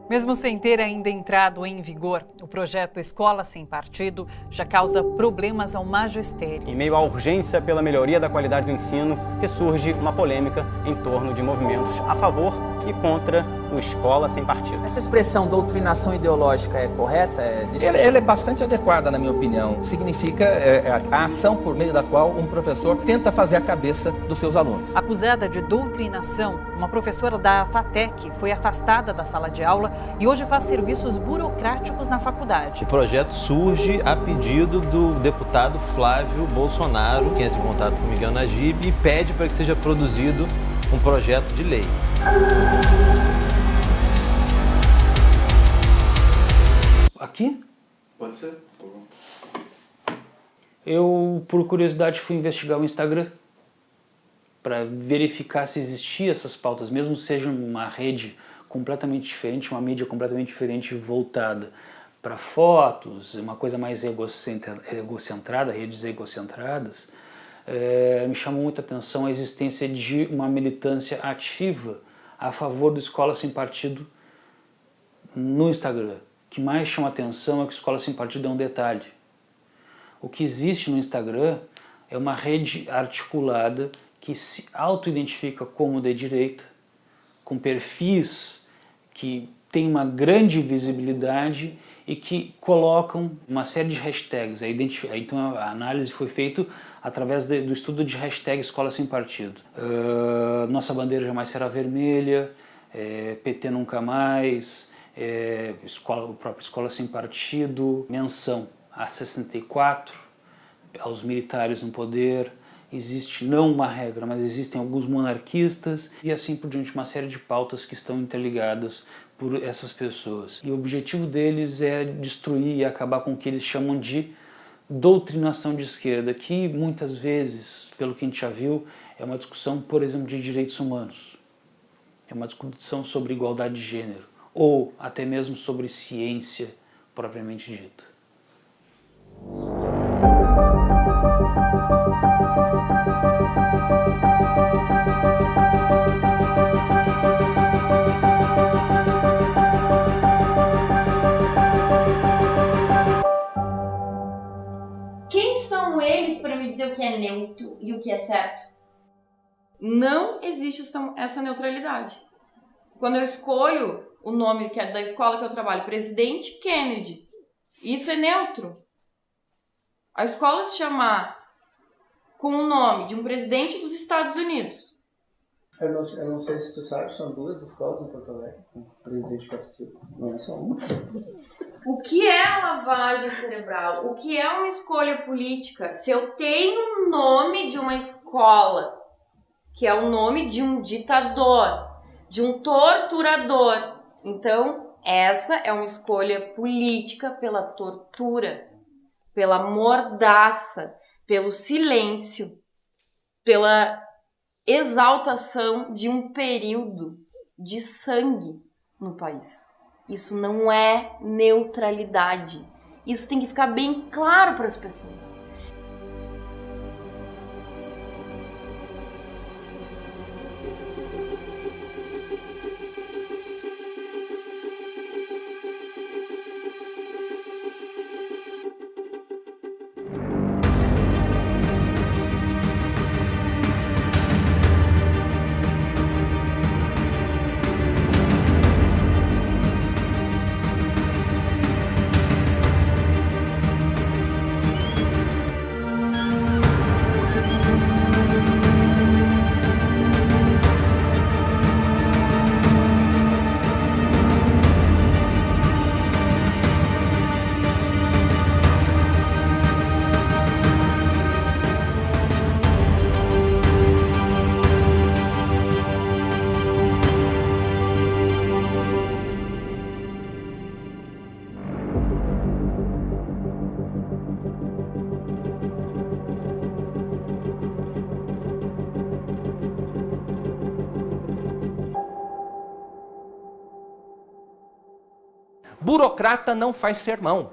Mesmo sem ter ainda entrado em vigor, o projeto Escola Sem Partido já causa problemas ao magistério. Em meio à urgência pela melhoria da qualidade do ensino, ressurge uma polêmica em torno de movimentos a favor e contra o Escola Sem Partido. Essa expressão doutrinação ideológica é correta? Ela é bastante adequada, na minha opinião. Significa a ação por meio da qual um professor tenta fazer a cabeça dos seus alunos. Acusada de doutrinação, uma professora da FATEC foi afastada da sala de aula e hoje faz serviços burocráticos na faculdade. O projeto surge a pedido do deputado Flávio Bolsonaro, que entra em contato com Miguel Najib e pede para que seja produzido um projeto de lei. Aqui? Pode ser. Eu, por curiosidade, fui investigar o Instagram para verificar se existia essas pautas, mesmo que seja uma rede completamente diferente, uma mídia completamente diferente voltada para fotos, uma coisa mais egocentrada, redes egocentradas. Me chamou muita atenção a existência de uma militância ativa a favor do Escola Sem Partido no Instagram. O que mais chama atenção é que o Escola Sem Partido é um detalhe. O que existe no Instagram é uma rede articulada que se auto-identifica como de direita, com perfis que têm uma grande visibilidade e que colocam uma série de hashtags. Então a análise foi feita através do estudo de hashtag Escola Sem Partido. Nossa bandeira jamais será vermelha, PT nunca mais, o próprio Escola Sem Partido, menção a 64, aos militares no poder. Existe não uma regra, mas existem alguns monarquistas e assim por diante, uma série de pautas que estão interligadas por essas pessoas. E o objetivo deles é destruir e acabar com o que eles chamam de doutrinação de esquerda, que muitas vezes, pelo que a gente já viu, é uma discussão, por exemplo, de direitos humanos. É uma discussão sobre igualdade de gênero, ou até mesmo sobre ciência propriamente dita. Quem são eles para me dizer o que é neutro e o que é certo? Não existe essa neutralidade. Quando eu escolho o nome que é da escola que eu trabalho, Presidente Kennedy, isso é neutro. A escola se chamar com o nome de um presidente dos Estados Unidos. Eu não sei se tu sabe, são duas escolas em Porto Alegre, com o presidente Castilho. Não é só uma. O que é lavagem cerebral? O que é uma escolha política? Se eu tenho o nome de uma escola, que é o nome de um ditador, de um torturador, então essa é uma escolha política pela tortura, pela mordaça, pelo silêncio, pela exaltação de um período de sangue no país. Isso não é neutralidade. Isso tem que ficar bem claro para as pessoas. Burocrata não faz sermão.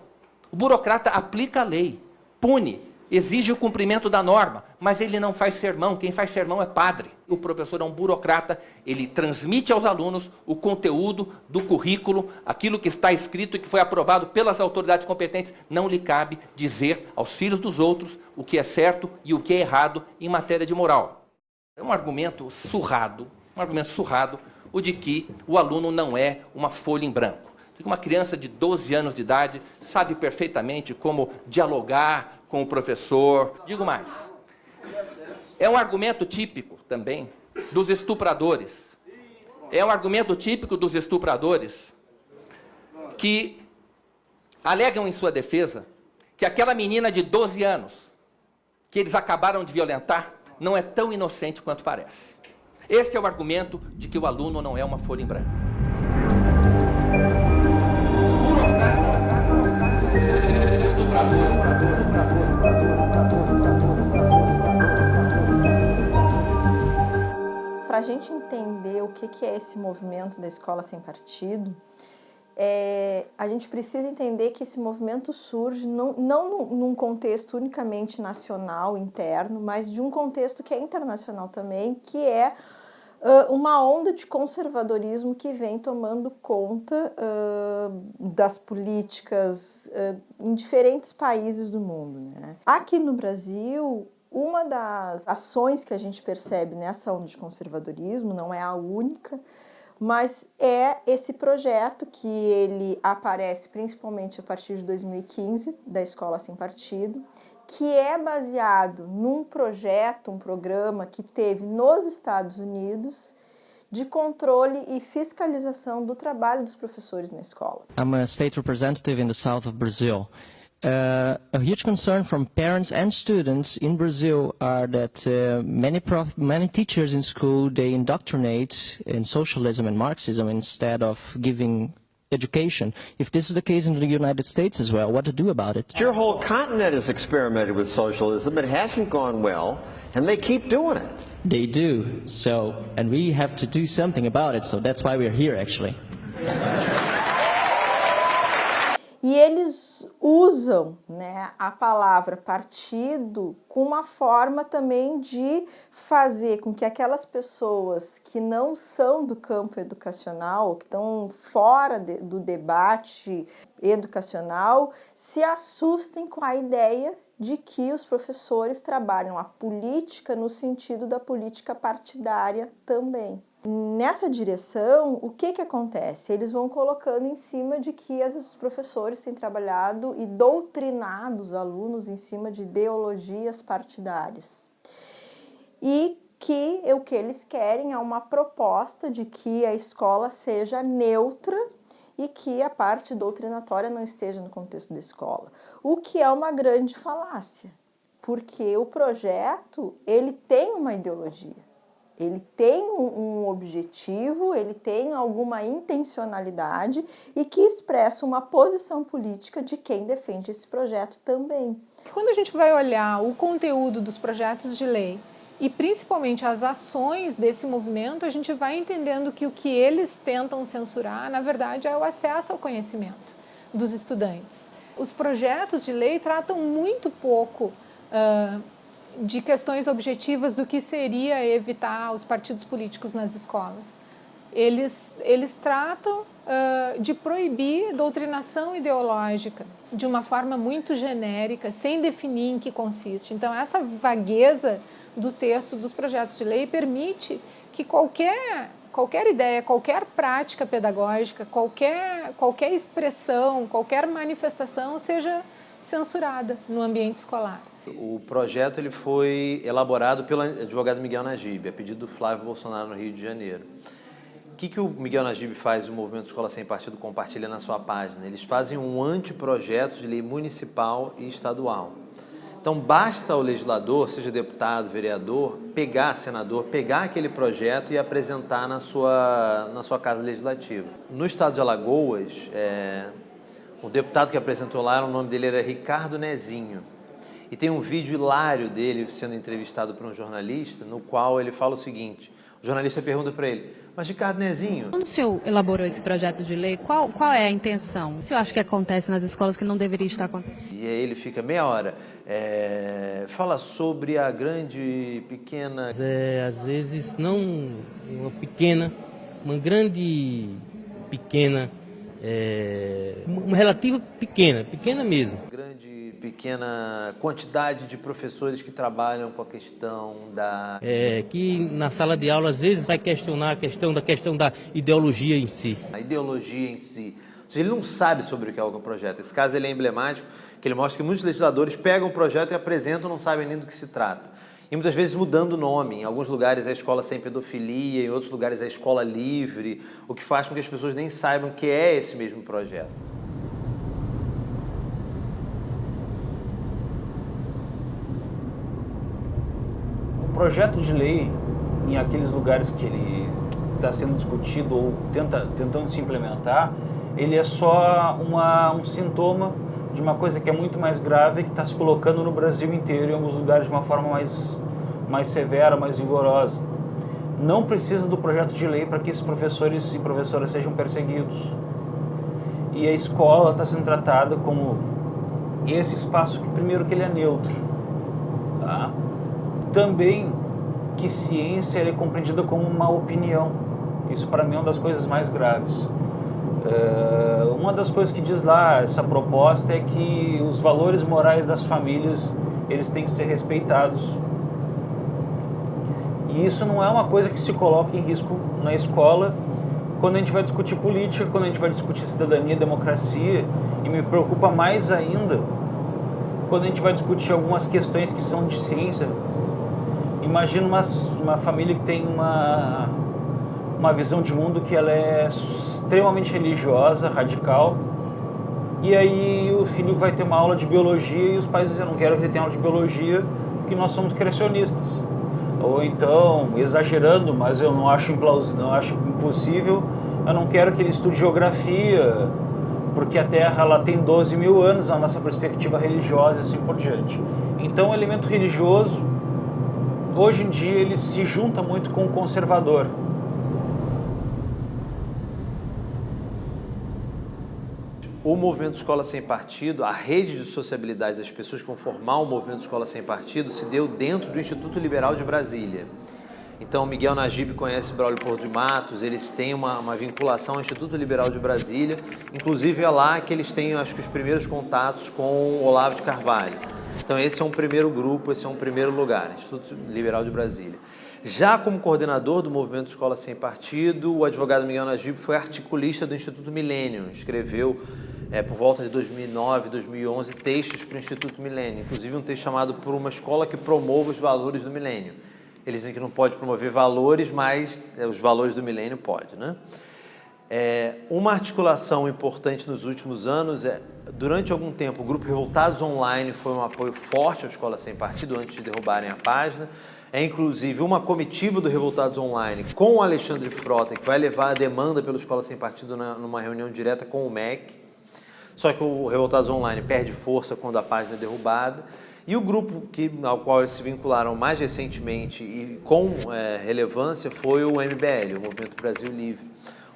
O burocrata aplica a lei, pune, exige o cumprimento da norma, mas ele não faz sermão, quem faz sermão é padre. O professor é um burocrata, ele transmite aos alunos o conteúdo do currículo, aquilo que está escrito e que foi aprovado pelas autoridades competentes. Não lhe cabe dizer aos filhos dos outros o que é certo e o que é errado em matéria de moral. É um argumento surrado, o de que o aluno não é uma folha em branco. Uma criança de 12 anos de idade sabe perfeitamente como dialogar com o professor. Digo mais, é um argumento típico também dos estupradores. É um argumento típico dos estupradores que alegam em sua defesa que aquela menina de 12 anos que eles acabaram de violentar não é tão inocente quanto parece. Este é o argumento de que o aluno não é uma folha em branco. Para a gente entender o que é esse movimento da escola sem partido, a gente precisa entender que esse movimento surge não num contexto unicamente nacional, interno, mas de um contexto que é internacional também, que é uma onda de conservadorismo que vem tomando conta das políticas em diferentes países do mundo, né? Aqui no Brasil, uma das ações que a gente percebe nessa onda de conservadorismo, não é a única, mas é esse projeto que ele aparece principalmente a partir de 2015, da Escola Sem Partido, que é baseado num projeto, um programa que teve nos Estados Unidos de controle e fiscalização do trabalho dos professores na escola. I'm a state representative in the south of Brazil. A huge concern from parents and students in Brazil are that many teachers in school, they indoctrinate in socialism and Marxism instead of giving education. If this is the case in the United States as well, what to do about it? Your whole continent has experimented with socialism. It hasn't gone well, and they keep doing it. They do. So, and we have to do something about it. So that's why we're here, actually. E eles usam, né, a palavra partido com uma forma também de fazer com que aquelas pessoas que não são do campo educacional, que estão fora do debate educacional, se assustem com a ideia de que os professores trabalham a política no sentido da política partidária também. Nessa direção, o que acontece? Eles vão colocando em cima de que os professores têm trabalhado e doutrinado os alunos em cima de ideologias partidárias. E que o que eles querem é uma proposta de que a escola seja neutra e que a parte doutrinatória não esteja no contexto da escola. O que é uma grande falácia, porque o projeto ele tem uma ideologia. Ele tem um objetivo, ele tem alguma intencionalidade e que expressa uma posição política de quem defende esse projeto também. Quando a gente vai olhar o conteúdo dos projetos de lei e principalmente as ações desse movimento, a gente vai entendendo que o que eles tentam censurar, na verdade, é o acesso ao conhecimento dos estudantes. Os projetos de lei tratam muito pouco de questões objetivas do que seria evitar os partidos políticos nas escolas. Eles tratam de proibir doutrinação ideológica de uma forma muito genérica, sem definir em que consiste. Então, essa vagueza do texto dos projetos de lei permite que qualquer ideia, qualquer prática pedagógica, qualquer expressão, qualquer manifestação seja censurada no ambiente escolar. O projeto ele foi elaborado pelo advogado Miguel Najib, a pedido do Flávio Bolsonaro no Rio de Janeiro. O que o Miguel Najib faz e o Movimento Escola Sem Partido compartilha na sua página? Eles fazem um anteprojeto de lei municipal e estadual. Então basta o legislador, seja deputado, vereador, senador, pegar aquele projeto e apresentar na sua casa legislativa. No estado de Alagoas, o deputado que apresentou lá, o nome dele era Ricardo Nezinho. E tem um vídeo hilário dele sendo entrevistado por um jornalista, no qual ele fala o seguinte, o jornalista pergunta para ele, mas Ricardo Nezinho... Quando o senhor elaborou esse projeto de lei, qual é a intenção? O senhor acha que acontece nas escolas que não deveria estar acontecendo? e aí ele fica meia hora. Fala sobre a grande, pequena... Às vezes não uma pequena, uma grande, pequena, uma relativa pequena mesmo. Grande, pequena quantidade de professores que trabalham com a questão da... que na sala de aula às vezes vai questionar a questão da ideologia em si. A ideologia em si. Ou seja, ele não sabe sobre o que é o projeto. Esse caso ele é emblemático, que ele mostra que muitos legisladores pegam o projeto e apresentam, não sabem nem do que se trata. E muitas vezes mudando o nome. Em alguns lugares é a escola sem pedofilia, em outros lugares é a escola livre, o que faz com que as pessoas nem saibam o que é esse mesmo projeto. O projeto de lei, em aqueles lugares que ele está sendo discutido ou tentando se implementar, ele é só um sintoma de uma coisa que é muito mais grave, que está se colocando no Brasil inteiro, em alguns lugares de uma forma mais severa, mais rigorosa. Não precisa do projeto de lei para que esses professores e professoras sejam perseguidos. E a escola está sendo tratada como esse espaço, primeiro que ele é neutro. Tá? Também que ciência é compreendida como uma opinião. Isso para mim é uma das coisas mais graves. Uma das coisas que diz lá essa proposta é que os valores morais das famílias, eles têm que ser respeitados. E isso não é uma coisa que se coloca em risco na escola quando a gente vai discutir política, quando a gente vai discutir cidadania, democracia, e me preocupa mais ainda quando a gente vai discutir algumas questões que são de ciência. Imagina uma família que tem uma visão de mundo que ela é extremamente religiosa, radical, e aí o filho vai ter uma aula de biologia e os pais dizem, eu não quero que ele tenha aula de biologia porque nós somos criacionistas. Ou então, exagerando, mas eu não acho implausível, não acho impossível, eu não quero que ele estude geografia porque a Terra ela tem 12 mil anos, a nossa perspectiva religiosa e assim por diante. Então o elemento religioso, hoje em dia, ele se junta muito com o conservador. O movimento Escola Sem Partido, a rede de sociabilidade das pessoas que vão formar o movimento Escola Sem Partido se deu dentro do Instituto Liberal de Brasília. Então, Miguel Najib conhece Braulio Porto de Matos, eles têm uma vinculação ao Instituto Liberal de Brasília, inclusive é lá que eles têm, acho que, os primeiros contatos com o Olavo de Carvalho. Então, esse é um primeiro grupo, esse é um primeiro lugar, Instituto Liberal de Brasília. Já como coordenador do movimento Escola Sem Partido, o advogado Miguel Najib foi articulista do Instituto Millennium, escreveu por volta de 2009, 2011, textos para o Instituto Millennium, inclusive um texto chamado Por uma Escola que Promova os Valores do Milênio. Eles dizem que não pode promover valores, mas os valores do milênio pode, né? Uma articulação importante nos últimos anos durante algum tempo, o Grupo Revoltados Online foi um apoio forte à Escola Sem Partido antes de derrubarem a página. Inclusive uma comitiva do Revoltados Online com o Alexandre Frota, que vai levar a demanda pela Escola Sem Partido numa reunião direta com o MEC. Só que o Revoltados Online perde força quando a página é derrubada. E o grupo ao qual eles se vincularam mais recentemente e com relevância foi o MBL, o Movimento Brasil Livre.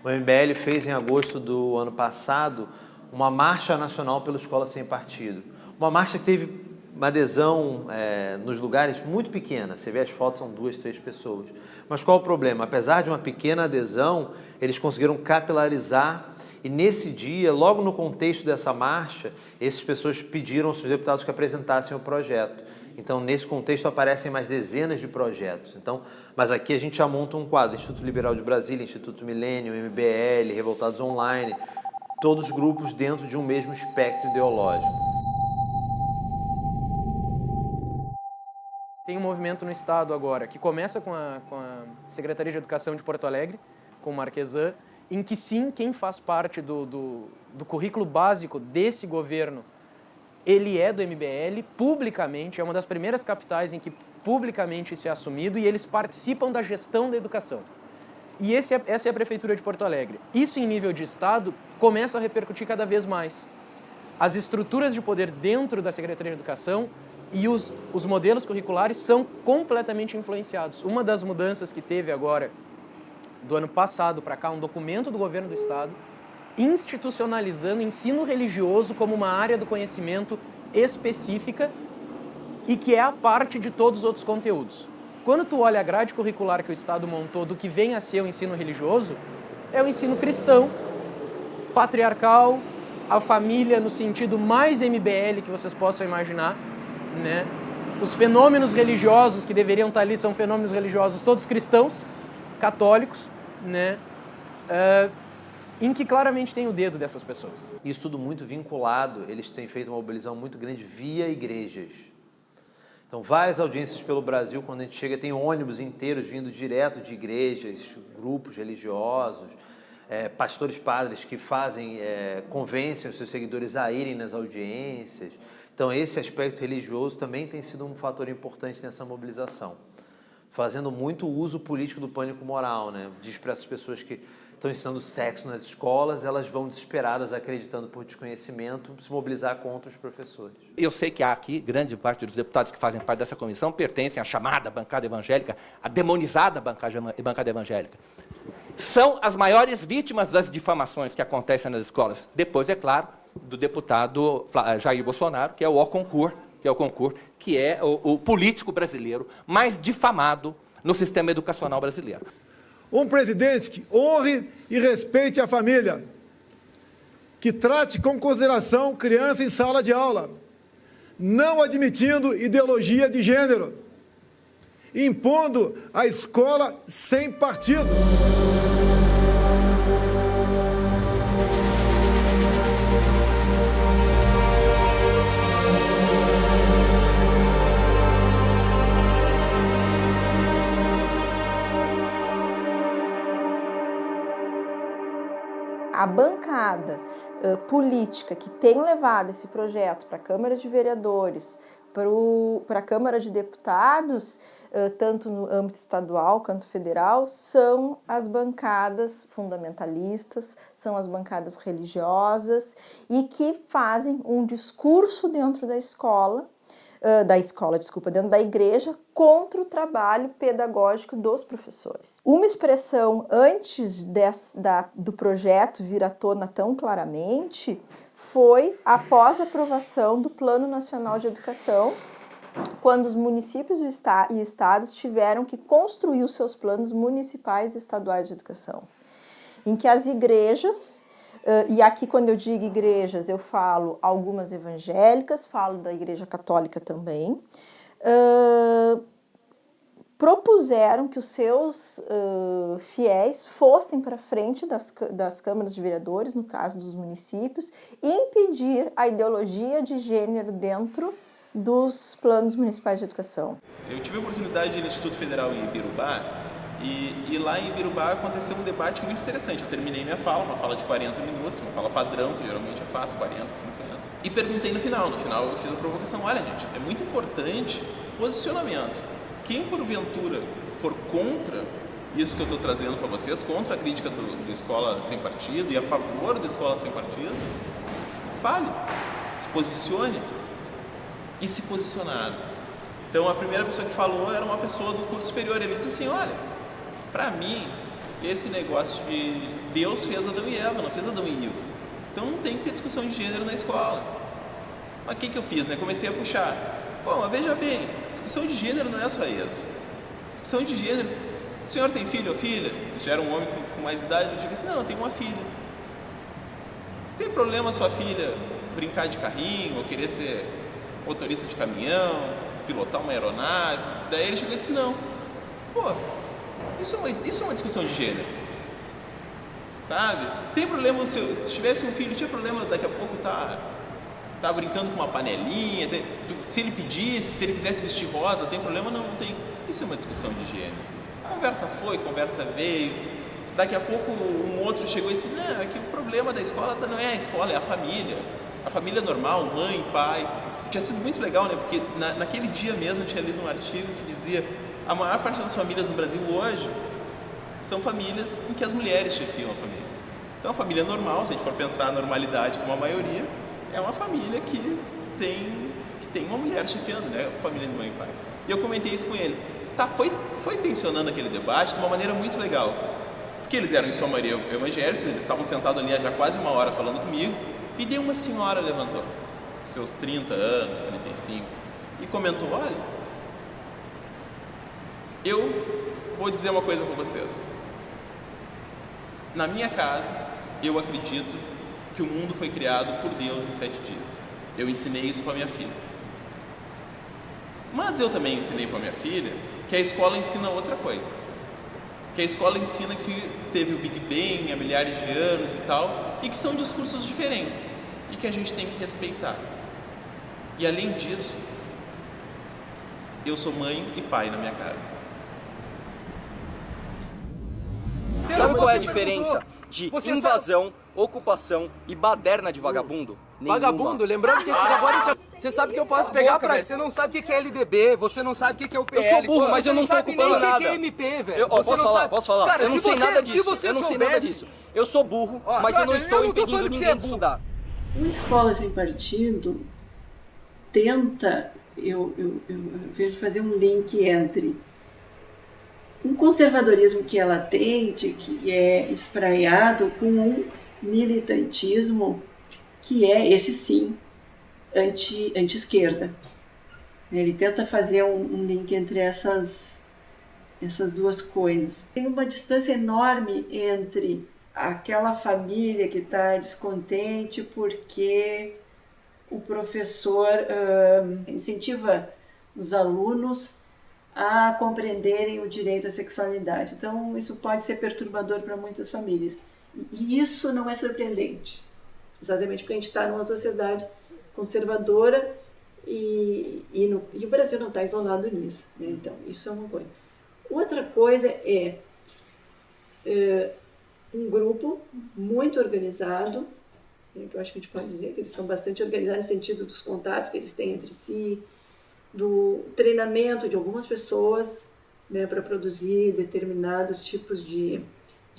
O MBL fez em agosto do ano passado uma marcha nacional pela Escola Sem Partido. Uma marcha que teve uma adesão nos lugares muito pequena. Você vê as fotos, são 2, 3 pessoas. Mas qual o problema? Apesar de uma pequena adesão, eles conseguiram capilarizar. E nesse dia, logo no contexto dessa marcha, essas pessoas pediram aos seus deputados que apresentassem o projeto. Então, nesse contexto, aparecem mais dezenas de projetos. Então, mas aqui a gente já monta um quadro. Instituto Liberal de Brasília, Instituto Millennium, MBL, Revoltados Online, todos grupos dentro de um mesmo espectro ideológico. Tem um movimento no Estado agora, que começa com a Secretaria de Educação de Porto Alegre, com o Marquesan, em que sim, quem faz parte do currículo básico desse governo, ele é do MBL, publicamente, é uma das primeiras capitais em que publicamente isso é assumido, e eles participam da gestão da educação. E essa é a Prefeitura de Porto Alegre. Isso, em nível de Estado, começa a repercutir cada vez mais. As estruturas de poder dentro da Secretaria de Educação e os modelos curriculares são completamente influenciados. Uma das mudanças que teve agora, do ano passado para cá, um documento do governo do Estado institucionalizando o ensino religioso como uma área do conhecimento específica e que é a parte de todos os outros conteúdos. Quando tu olha a grade curricular que o Estado montou do que vem a ser o ensino religioso, é o ensino cristão, patriarcal, a família no sentido mais MBL que vocês possam imaginar, né? Os fenômenos religiosos que deveriam estar ali são fenômenos religiosos todos cristãos, católicos, né? Em que claramente tem o dedo dessas pessoas. Isso tudo muito vinculado, eles têm feito uma mobilização muito grande via igrejas. Então, várias audiências pelo Brasil, quando a gente chega, tem ônibus inteiros vindo direto de igrejas, grupos religiosos, pastores padres que convencem os seus seguidores a irem nas audiências. Então, esse aspecto religioso também tem sido um fator importante nessa mobilização, fazendo muito uso político do pânico moral, né? Diz para essas pessoas que estão ensinando sexo nas escolas, elas vão desesperadas, acreditando por desconhecimento, se mobilizar contra os professores. Eu sei que há aqui, grande parte dos deputados que fazem parte dessa comissão pertencem à chamada bancada evangélica, à demonizada bancada evangélica. São as maiores vítimas das difamações que acontecem nas escolas. Depois, é claro, do deputado Jair Bolsonaro, que é o concurso, que é o político brasileiro mais difamado no sistema educacional brasileiro. Um presidente que honre e respeite a família, que trate com consideração criança em sala de aula, não admitindo ideologia de gênero, impondo a escola sem partido. A bancada política que tem levado esse projeto para a Câmara de Vereadores, para a Câmara de Deputados, tanto no âmbito estadual quanto federal, são as bancadas fundamentalistas, são as bancadas religiosas e que fazem um discurso dentro da escola, dentro da igreja, contra o trabalho pedagógico dos professores. Uma expressão antes do projeto vir à tona tão claramente foi após a aprovação do Plano Nacional de Educação, quando os municípios e estados tiveram que construir os seus planos municipais e estaduais de educação, em que as igrejas, e aqui quando eu digo igrejas, eu falo algumas evangélicas, falo da Igreja Católica também, propuseram que os seus fiéis fossem para frente das câmaras de vereadores, no caso dos municípios, e impedir a ideologia de gênero dentro dos planos municipais de educação. Eu tive a oportunidade de ir no Instituto Federal em Ibirubá, e lá em Ibirubá aconteceu um debate muito interessante. Eu terminei minha fala, uma fala de 40 minutos, uma fala padrão, que geralmente eu faço 40, 50. E perguntei no final eu fiz a provocação: olha, gente, é muito importante posicionamento. Quem porventura for contra isso que eu estou trazendo para vocês, contra a crítica do Escola Sem Partido e a favor da Escola Sem Partido, fale, se posicione. E se posicionaram. Então, a primeira pessoa que falou era uma pessoa do curso superior. Ele disse assim: olha, para mim, esse negócio de Deus fez Adão e Eva, não fez Adão e Iva. Então, não tem que ter discussão de gênero na escola. Mas o que eu fiz, né? Comecei a puxar. Bom, mas veja bem, discussão de gênero não é só isso. Discussão de gênero... O senhor tem filho ou filha? Já era um homem com mais idade. Eu disse: não, eu tenho uma filha. Tem problema sua filha brincar de carrinho ou querer ser motorista de caminhão, pilotar uma aeronave? Daí ele chegou e disse: não. Pô, isso é uma discussão de gênero. Sabe? Tem problema, se tivesse um filho, tinha problema daqui a pouco tá brincando com uma panelinha, se ele pedisse, se ele quisesse vestir rosa, tem problema? Não tem. Isso é uma discussão de gênero. A conversa foi, a conversa veio. Daqui a pouco um outro chegou e disse: não, é que o problema da escola não é a escola, é a família. A família normal, mãe, pai. Tinha sido muito legal, né? Porque naquele dia mesmo eu tinha lido um artigo que dizia: a maior parte das famílias no Brasil hoje são famílias em que as mulheres chefiam a família. Então, a família normal, se a gente for pensar a normalidade como a maioria, é uma família que tem uma mulher chefiando, né? A família de mãe e pai. E eu comentei isso com ele. Foi tensionando aquele debate de uma maneira muito legal. Porque eles eram, em sua maioria, evangélicos, eles estavam sentados ali há já quase uma hora falando comigo, e daí uma senhora levantou. seus 30 anos, 35, e comentou, olha, eu vou dizer uma coisa para vocês. Na minha casa, eu acredito que o mundo foi criado por Deus em 7 dias. Eu ensinei isso para minha filha. Mas eu também ensinei para minha filha que a escola ensina outra coisa. Que a escola ensina que teve o Big Bang há milhares de anos e tal, e que são discursos diferentes, e que a gente tem que respeitar. E além disso, eu sou mãe e pai na minha casa. Sabe qual é a diferença de invasão, ocupação e baderna de vagabundo? Nenhuma. Vagabundo? Lembrando que esse agora você sabe que eu posso pegar pra... Você não sabe o que é LDB, você não sabe o que é o PL. Eu sou burro, mas eu não tô ocupando nada. Você não sabe nem o que é MP, velho. Posso falar? Cara, eu não sei nada disso. Eu não sei nada disso. Eu sou burro, mas eu não estou impedindo ninguém de estudar. Uma escola sem partido tenta, eu vejo, fazer um link entre um conservadorismo que ela tem, que é espraiado, com um militantismo que é, esse sim, anti-esquerda. Ele tenta fazer um link entre essas duas coisas. Tem uma distância enorme entre aquela família que está descontente porque o professor incentiva os alunos a compreenderem o direito à sexualidade. Então, isso pode ser perturbador para muitas famílias. E isso não é surpreendente, exatamente porque a gente está numa sociedade conservadora e o Brasil não está isolado nisso, né? Então, isso é uma coisa. Outra coisa é um grupo muito organizado, né, que eu acho que a gente pode dizer que eles são bastante organizados no sentido dos contatos que eles têm entre si, do treinamento de algumas pessoas, né, para produzir determinados tipos de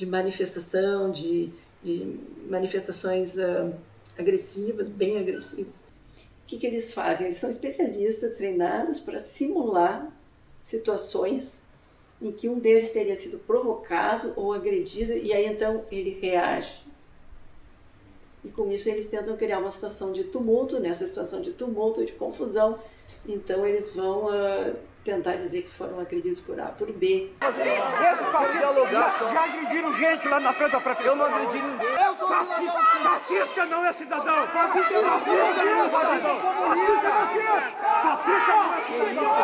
manifestação, de manifestações agressivas, bem agressivas. O que eles fazem? Eles são especialistas treinados para simular situações em que um deles teria sido provocado ou agredido, e aí então ele reage. E com isso eles tentam criar uma situação de tumulto, nessa situação de tumulto, de confusão, então eles vão tentar dizer que foram agredidos por A, por B. Esse partido já agrediram gente lá na frente da prefeitura. Eu não agredi ninguém. Eu sou fascista não é cidadão. Fascista não é cidadão. Fascista não é cidadão.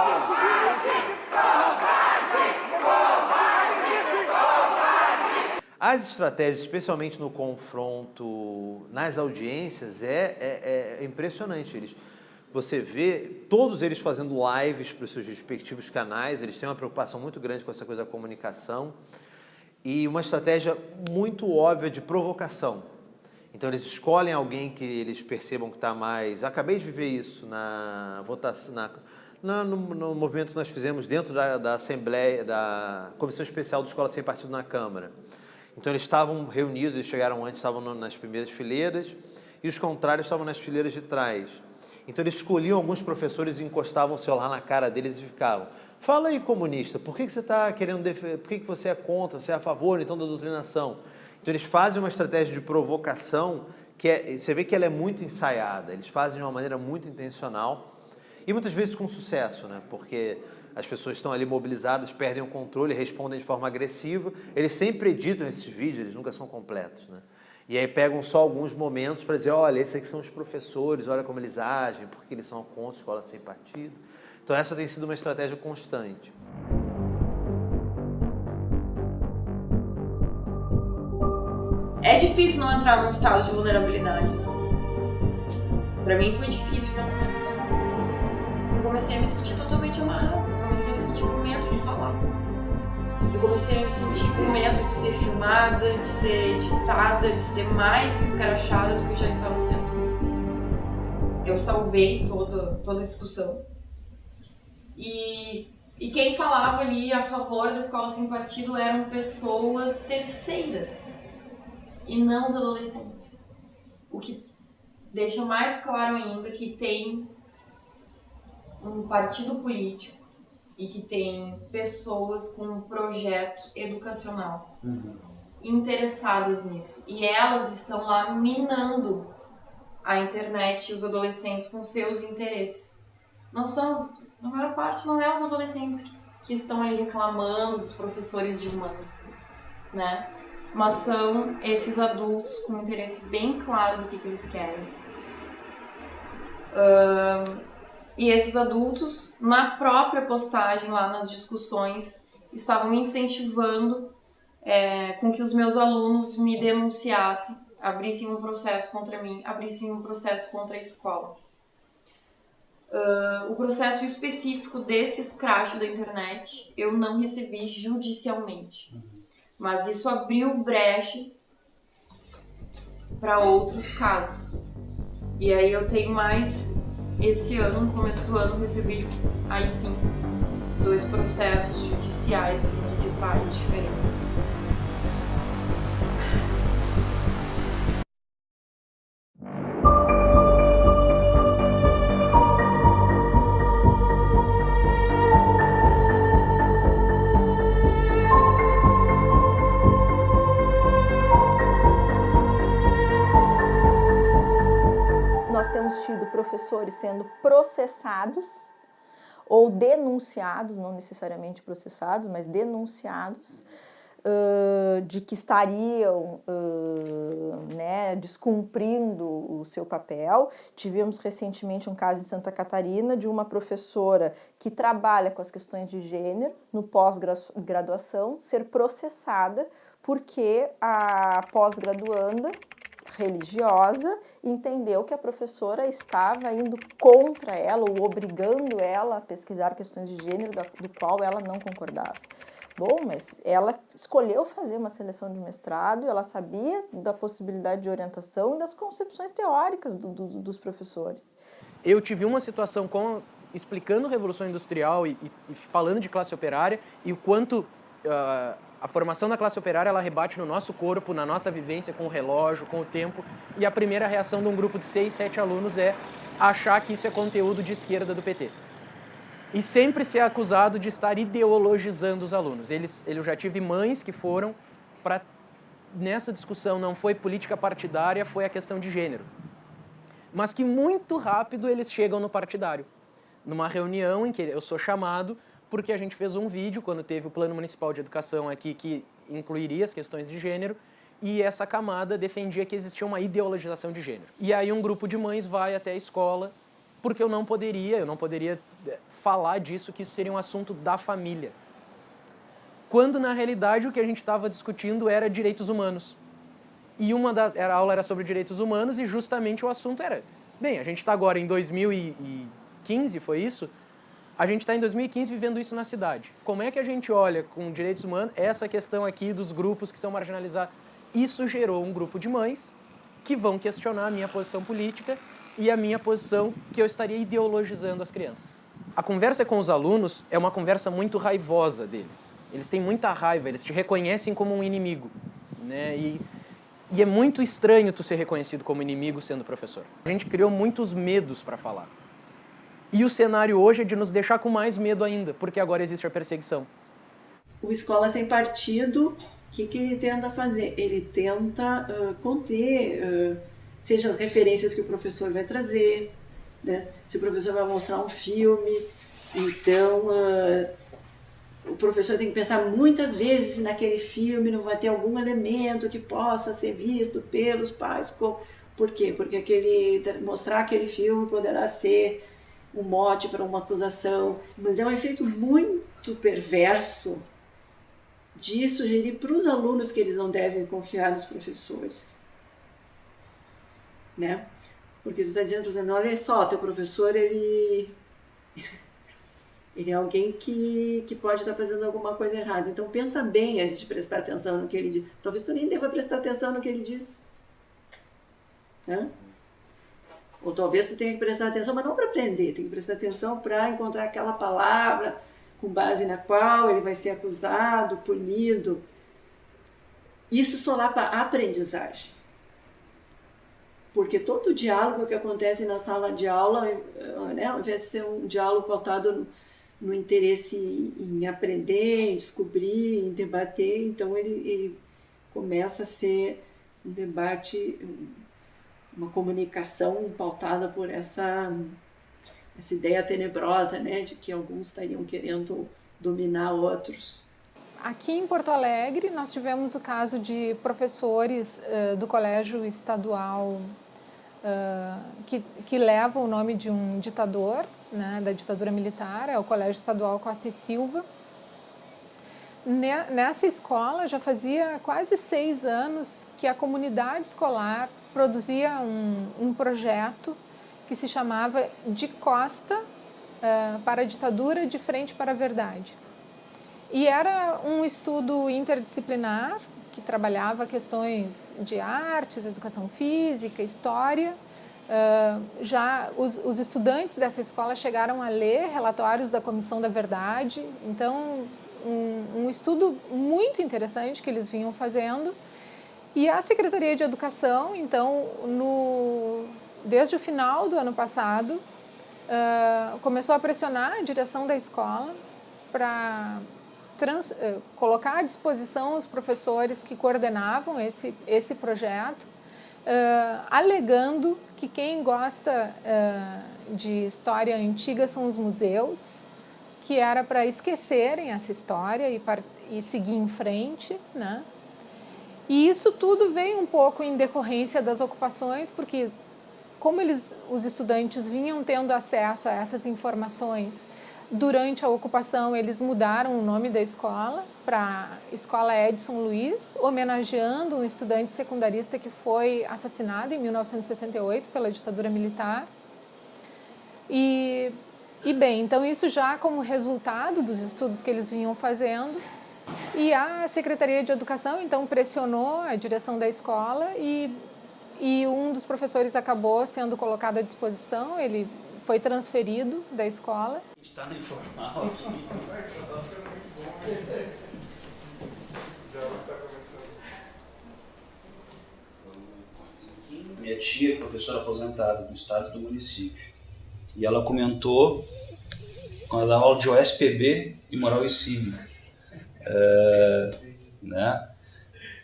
As estratégias, especialmente no confronto nas audiências, é impressionante. Você vê todos eles fazendo lives para os seus respectivos canais, eles têm uma preocupação muito grande com essa coisa da comunicação e uma estratégia muito óbvia de provocação. Então eles escolhem alguém que eles percebam que está mais... Acabei de viver isso na votação, no movimento que nós fizemos dentro da Assembleia, da Comissão Especial do Escola Sem Partido na Câmara. Então eles estavam reunidos, eles chegaram antes, estavam nas primeiras fileiras e os contrários estavam nas fileiras de trás. Então eles escolhiam alguns professores e encostavam o celular na cara deles e ficavam: fala aí, comunista, por que você está querendo defender, por que você é contra, você é a favor então da doutrinação? Então eles fazem uma estratégia de provocação que você vê que ela é muito ensaiada, eles fazem de uma maneira muito intencional e muitas vezes com sucesso, né? Porque as pessoas estão ali mobilizadas, perdem o controle, respondem de forma agressiva. Eles sempre editam esses vídeos, eles nunca são completos, né? E aí pegam só alguns momentos para dizer: olha, esses aqui são os professores, olha como eles agem, porque eles são contra a escola sem partido. Então essa tem sido uma estratégia constante. É difícil não entrar num estado de vulnerabilidade. Pra mim foi difícil, pelo menos. Eu comecei a me sentir totalmente amarrada. Eu comecei a me sentir com medo de falar. Eu comecei a me sentir com medo de ser filmada, de ser editada, de ser mais escrachada do que eu já estava sendo. Eu salvei toda a discussão. E quem falava ali a favor da escola sem partido eram pessoas terceiras e não os adolescentes. O que deixa mais claro ainda que tem um partido político e que tem pessoas com um projeto educacional interessadas nisso. E elas estão lá minando a internet e os adolescentes com seus interesses. Na maior parte não é os adolescentes que estão ali reclamando dos professores de humanas, né? Mas são esses adultos com um interesse bem claro do que eles querem. E esses adultos, na própria postagem lá nas discussões, estavam incentivando com que os meus alunos me denunciassem, abrissem um processo contra mim, abrissem um processo contra a escola. O processo específico desse escracho da internet eu não recebi judicialmente, mas isso abriu brecha para outros casos. E aí eu tenho mais, esse ano, no começo do ano, recebi, aí sim, 2 processos judiciais vindo de pais diferentes. Nós temos tido professores sendo processados ou denunciados, não necessariamente processados, mas denunciados, de que estariam descumprindo o seu papel. Tivemos recentemente um caso em Santa Catarina de uma professora que trabalha com as questões de gênero no pós-graduação ser processada porque a pós-graduanda religiosa entendeu que a professora estava indo contra ela ou obrigando ela a pesquisar questões de gênero do qual ela não concordava. Bom, mas ela escolheu fazer uma seleção de mestrado, ela sabia da possibilidade de orientação e das concepções teóricas dos professores. Eu tive uma situação explicando Revolução Industrial e falando de classe operária e o quanto a formação da classe operária ela rebate no nosso corpo, na nossa vivência com o relógio, com o tempo, e a primeira reação de um grupo de 6, 7 alunos é achar que isso é conteúdo de esquerda do PT. E sempre ser acusado de estar ideologizando os alunos. Eu já tive mães que foram para... Nessa discussão não foi política partidária, foi a questão de gênero. Mas que muito rápido eles chegam no partidário. Numa reunião em que eu sou chamado, porque a gente fez um vídeo quando teve o Plano Municipal de Educação aqui que incluiria as questões de gênero, e essa camada defendia que existia uma ideologização de gênero. E aí um grupo de mães vai até a escola, porque eu não poderia falar disso, que isso seria um assunto da família. Quando, na realidade, o que a gente estava discutindo era direitos humanos. E a aula era sobre direitos humanos e justamente o assunto era... Bem, a gente está agora em 2015, foi isso? A gente está em 2015 vivendo isso na cidade. Como é que a gente olha com direitos humanos essa questão aqui dos grupos que são marginalizados? Isso gerou um grupo de mães que vão questionar a minha posição política e a minha posição que eu estaria ideologizando as crianças. A conversa com os alunos é uma conversa muito raivosa deles. Eles têm muita raiva, eles te reconhecem como um inimigo, né? E é muito estranho tu ser reconhecido como inimigo sendo professor. A gente criou muitos medos para falar. E o cenário hoje é de nos deixar com mais medo ainda, porque agora existe a perseguição. O Escola Sem Partido, o que ele tenta fazer? Ele tenta conter, seja as referências que o professor vai trazer, né? Se o professor vai mostrar um filme, então o professor tem que pensar muitas vezes se naquele filme não vai ter algum elemento que possa ser visto pelos pais. Por quê? Porque mostrar aquele filme poderá ser um mote para uma acusação, mas é um efeito muito perverso de sugerir para os alunos que eles não devem confiar nos professores, né? Porque tu está dizendo, olha só, teu professor, ele é alguém que pode estar fazendo alguma coisa errada, então pensa bem a gente prestar atenção no que ele diz. Talvez tu nem deva prestar atenção no que ele diz, né? Ou talvez tu tenha que prestar atenção, mas não para aprender, tem que prestar atenção para encontrar aquela palavra com base na qual ele vai ser acusado, punido. Isso solapa a aprendizagem. Porque todo diálogo que acontece na sala de aula, né, ao invés de ser um diálogo pautado no interesse em aprender, em descobrir, em debater, então ele começa a ser um debate uma comunicação pautada por essa ideia tenebrosa, né, de que alguns estariam querendo dominar outros. Aqui em Porto Alegre, nós tivemos o caso de professores do colégio estadual que levam o nome de um ditador, né, da ditadura militar, é o Colégio Estadual Costa e Silva. Nessa escola já fazia quase 6 anos que a comunidade escolar produzia um projeto que se chamava De Costa para a Ditadura, de Frente para a Verdade. E era um estudo interdisciplinar que trabalhava questões de artes, educação física, história. Já os estudantes dessa escola chegaram a ler relatórios da Comissão da Verdade. Então, um estudo muito interessante que eles vinham fazendo. E a Secretaria de Educação, então, desde o final do ano passado, começou a pressionar a direção da escola para colocar à disposição os professores que coordenavam esse projeto, alegando que quem gosta de história antiga são os museus, que era para esquecerem essa história e seguir em frente, né? E isso tudo veio um pouco em decorrência das ocupações, porque como os estudantes vinham tendo acesso a essas informações durante a ocupação, eles mudaram o nome da escola para Escola Edson Luiz, homenageando um estudante secundarista que foi assassinado em 1968 pela ditadura militar. E bem, então isso já como resultado dos estudos que eles vinham fazendo, e a Secretaria de Educação então pressionou a direção da escola e um dos professores acabou sendo colocado à disposição, ele foi transferido da escola. Está no informal aqui. Minha tia é professora aposentada do estado e do município. E ela comentou, quando ela dava aula de OSPB e Moral e Cívica, né,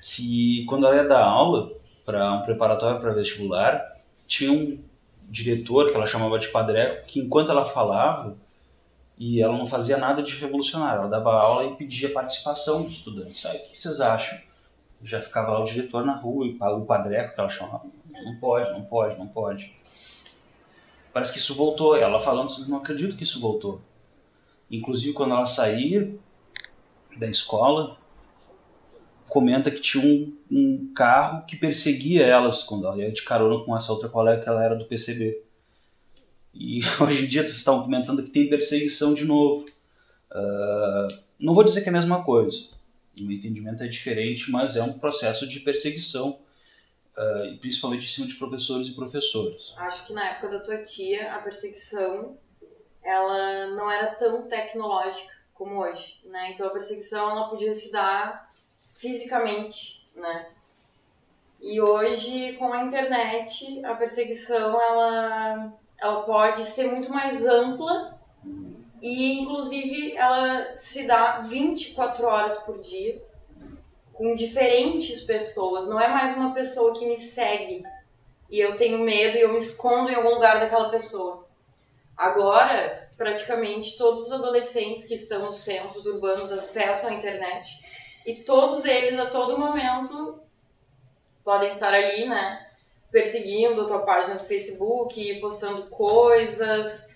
que quando ela ia dar aula para um preparatório para vestibular, tinha um diretor, que ela chamava de padreco, que enquanto ela falava, e ela não fazia nada de revolucionário, ela dava aula e pedia participação dos estudantes. Aí, o que vocês acham? Já ficava lá o diretor na rua, e o padreco, que ela chamava, não pode, não pode, não pode. Parece que isso voltou, ela falando, não acredito que isso voltou. Inclusive, quando ela saía da escola, comenta que tinha um carro que perseguia elas quando ela ia de carona com essa outra colega que ela era do PCB. E hoje em dia vocês estão comentando que tem perseguição de novo. Não vou dizer que é a mesma coisa, o meu entendimento é diferente, mas é um processo de perseguição, principalmente em cima de professores e professoras. Acho que na época da tua tia a perseguição ela não era tão tecnológica como hoje, né? Então a perseguição ela podia se dar fisicamente, né? E hoje, com a internet, a perseguição ela pode ser muito mais ampla e, inclusive, ela se dá 24 horas por dia com diferentes pessoas. Não é mais uma pessoa que me segue e eu tenho medo e eu me escondo em algum lugar daquela pessoa. Agora, praticamente todos os adolescentes que estão nos centros urbanos acessam a internet e todos eles, a todo momento, podem estar ali, né, perseguindo a tua página do Facebook, postando coisas.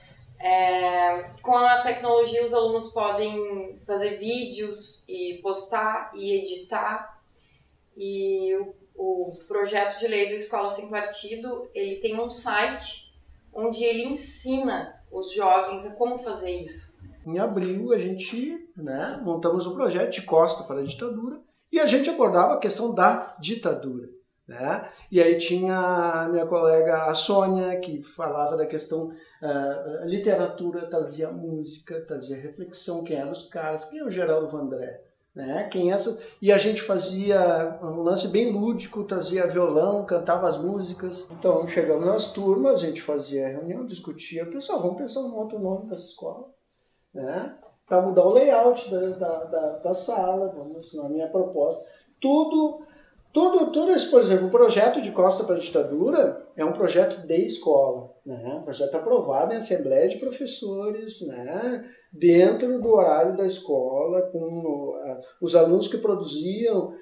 Com a tecnologia, os alunos podem fazer vídeos e postar e editar. E o projeto de lei do Escola Sem Partido, ele tem um site onde ele ensina os jovens a como fazer isso. Em abril, a gente montamos um projeto de Costa para a Ditadura e a gente abordava a questão da ditadura. Né? E aí tinha a minha colega a Sônia, que falava da questão literatura, trazia música, trazia reflexão, quem eram os caras, quem é o Geraldo Vandré, né? E a gente fazia um lance bem lúdico, trazia violão, cantava as músicas. Então chegamos nas turmas, a gente fazia reunião, discutia, pessoal, vamos pensar num outro nome para essa escola, né? Para mudar o layout da sala, vamos, na minha proposta, tudo Todo esse, por exemplo, o projeto de Costa para a Ditadura é um projeto de escola, né? Um projeto aprovado em Assembleia de Professores, né? Dentro do horário da escola, com os alunos que produziam,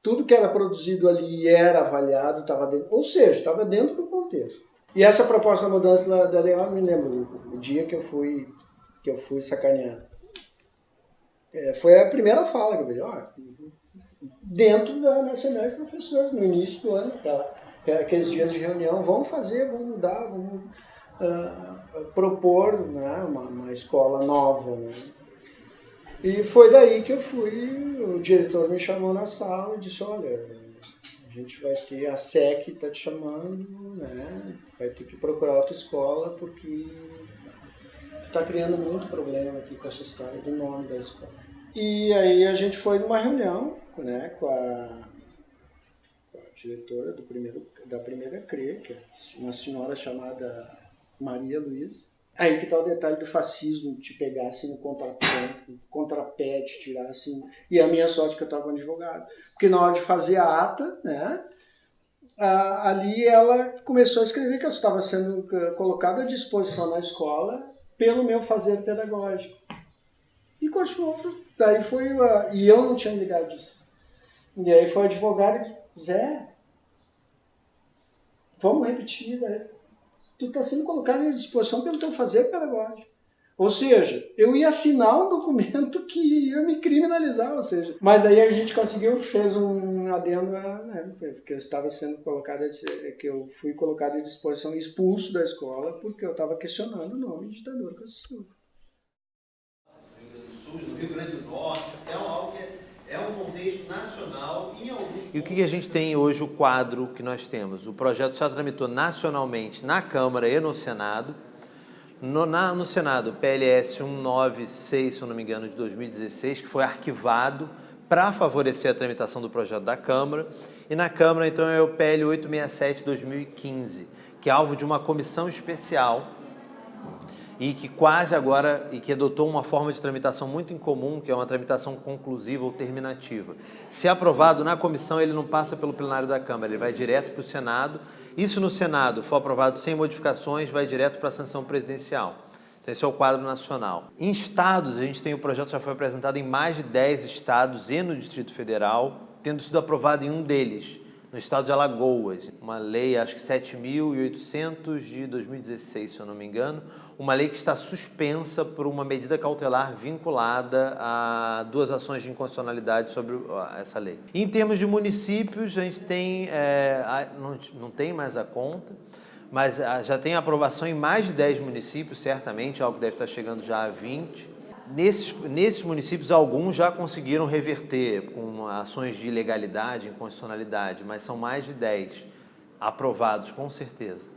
tudo que era produzido ali era avaliado, estava dentro, ou seja, estava dentro do contexto. E essa proposta da mudança da lei, eu me lembro, o dia que eu fui sacaneado. Foi a primeira fala que eu vi, dentro da Assembleia de Professores, no início do ano, aqueles dias de reunião, vamos mudar, vamos propor, né, uma escola nova. Né? E foi daí que eu fui, o diretor me chamou na sala e disse, olha, a gente vai ter, a SEC está te chamando, né, vai ter que procurar outra escola porque tu está criando muito problema aqui com essa história do nome da escola. E aí a gente foi numa reunião, né, com a diretora da primeira CRE, que é uma senhora chamada Maria Luísa. Aí que está o detalhe do fascismo, te pegar assim no contrapé, te tirar assim. E a minha sorte que eu estava com um advogado. Porque na hora de fazer a ata, né, ali ela começou a escrever que eu estava sendo colocado à disposição na escola pelo meu fazer pedagógico. E continuou. Daí foi, e eu não tinha ligado disso. E aí foi o advogado que disse, Zé, vamos repetir, né? Tu está sendo colocado à disposição pelo teu fazer pedagógico. Ou seja, eu ia assinar um documento que ia me criminalizar, ou seja. Mas aí a gente conseguiu, fez um adendo, né, que eu estava sendo colocado, que eu fui colocado à disposição, expulso da escola, porque eu estava questionando o nome de ditador constitucional. No Rio Grande do Norte, é algo que é um contexto nacional em alguns... E o que a gente tem hoje, o quadro que nós temos? O projeto já tramitou nacionalmente na Câmara e no Senado. No Senado, o PLS 196, se eu não me engano, de 2016, que foi arquivado para favorecer a tramitação do projeto da Câmara. E na Câmara, então, é o PL 867 de 2015, que é alvo de uma comissão especial e que quase agora, e que adotou uma forma de tramitação muito incomum, que é uma tramitação conclusiva ou terminativa. Se aprovado na comissão, ele não passa pelo plenário da Câmara, ele vai direto para o Senado. E se no Senado for aprovado sem modificações, vai direto para a sanção presidencial. Então, esse é o quadro nacional. Em estados, a gente tem o projeto já foi apresentado em mais de 10 estados e no Distrito Federal, tendo sido aprovado em um deles, no estado de Alagoas, uma lei, acho que 7.800 de 2016, se eu não me engano, uma lei que está suspensa por uma medida cautelar vinculada a 2 ações de inconstitucionalidade sobre essa lei. Em termos de municípios, a gente tem, não tem mais a conta, mas já tem aprovação em mais de 10 municípios, certamente, algo que deve estar chegando já a 20. Nesses municípios, alguns já conseguiram reverter com ações de ilegalidade, inconstitucionalidade, mas são mais de 10 aprovados, com certeza.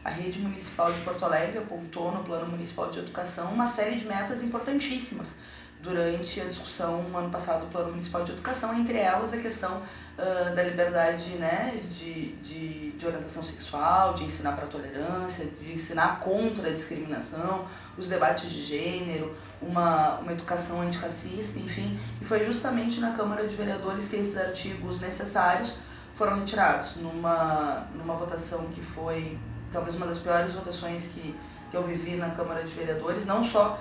A Rede Municipal de Porto Alegre apontou no Plano Municipal de Educação uma série de metas importantíssimas durante a discussão no ano passado do Plano Municipal de Educação, entre elas a questão da liberdade, né, de orientação sexual, de ensinar para a tolerância, de ensinar contra a discriminação, os debates de gênero, uma educação antirracista, enfim. E foi justamente na Câmara de Vereadores que esses artigos necessários foram retirados, numa votação que foi talvez uma das piores votações que eu vivi na Câmara de Vereadores, não só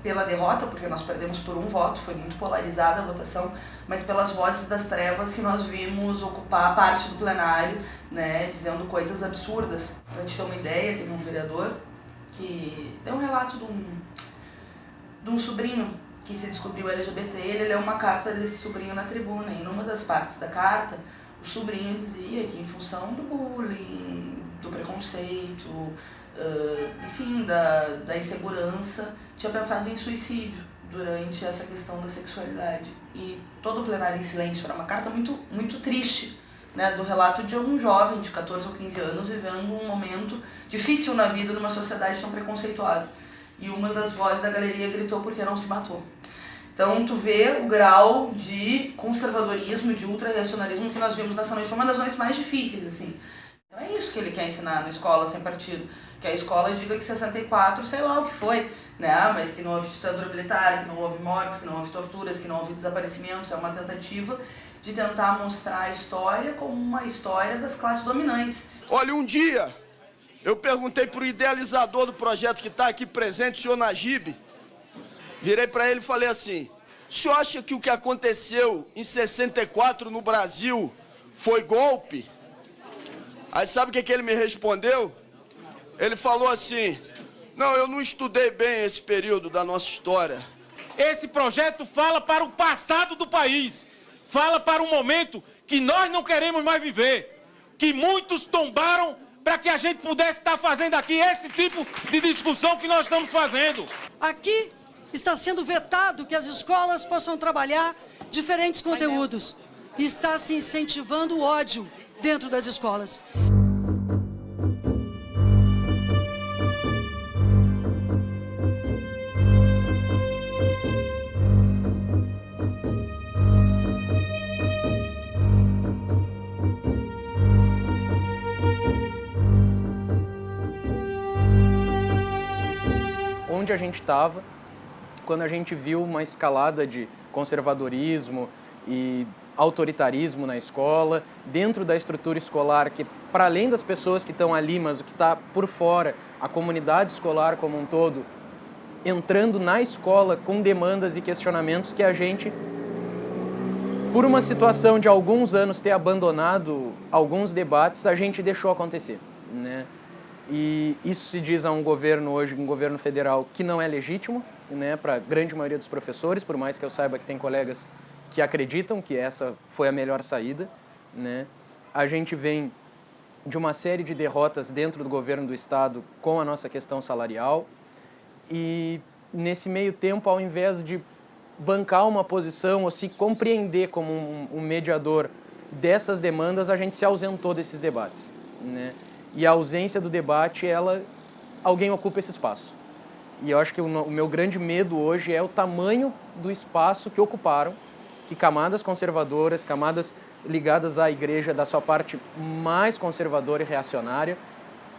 pela derrota, porque nós perdemos por um voto, foi muito polarizada a votação, mas pelas vozes das trevas que nós vimos ocupar parte do plenário, né, dizendo coisas absurdas. Para te ter uma ideia, tem um vereador que deu um relato de um sobrinho que se descobriu LGBT, ele leu uma carta desse sobrinho na tribuna, e numa das partes da carta, o sobrinho dizia que em função do bullying, do preconceito, enfim, da insegurança, tinha pensado em suicídio durante essa questão da sexualidade. E todo o plenário em silêncio, era uma carta muito, muito triste, né, do relato de um jovem de 14 ou 15 anos vivendo um momento difícil na vida numa sociedade tão preconceituosa. E uma das vozes da galeria gritou porque não se matou. Então, tu vê o grau de conservadorismo, de ultra-reacionarismo que nós vimos nessa noite. Foi uma das noites mais difíceis, assim. Então é isso que ele quer ensinar na escola sem partido. Que a escola diga que 64, sei lá o que foi, né? Mas que não houve ditadura militar, que não houve mortes, que não houve torturas, que não houve desaparecimentos, é uma tentativa. de tentar mostrar a história como uma história das classes dominantes. Olha, um dia eu perguntei para o idealizador do projeto que está aqui presente, o senhor Najib, virei para ele e falei assim: o senhor acha que o que aconteceu em 64 no Brasil foi golpe? Aí sabe o que ele me respondeu? Ele falou assim: não, eu não estudei bem esse período da nossa história. Esse projeto fala para o passado do país, fala para um momento que nós não queremos mais viver, que muitos tombaram para que a gente pudesse estar fazendo aqui esse tipo de discussão que nós estamos fazendo. Aqui está sendo vetado que as escolas possam trabalhar diferentes conteúdos. Está se incentivando o ódio dentro das escolas. Onde a gente estava quando a gente viu uma escalada de conservadorismo e autoritarismo na escola, dentro da estrutura escolar, que para além das pessoas que estão ali, mas o que está por fora, a comunidade escolar como um todo, entrando na escola com demandas e questionamentos que a gente, por uma situação de alguns anos ter abandonado alguns debates, a gente deixou acontecer, né? E isso se diz a um governo hoje, um governo federal, que não é legítimo, né, para a grande maioria dos professores, por mais que eu saiba que tem colegas que acreditam que essa foi a melhor saída, né? A gente vem de uma série de derrotas dentro do governo do estado com a nossa questão salarial e nesse meio tempo, ao invés de bancar uma posição ou se compreender como um mediador dessas demandas, a gente se ausentou desses debates, né? E a ausência do debate, alguém ocupa esse espaço. E eu acho que o meu grande medo hoje é o tamanho do espaço que ocuparam, que camadas conservadoras, camadas ligadas à igreja da sua parte mais conservadora e reacionária,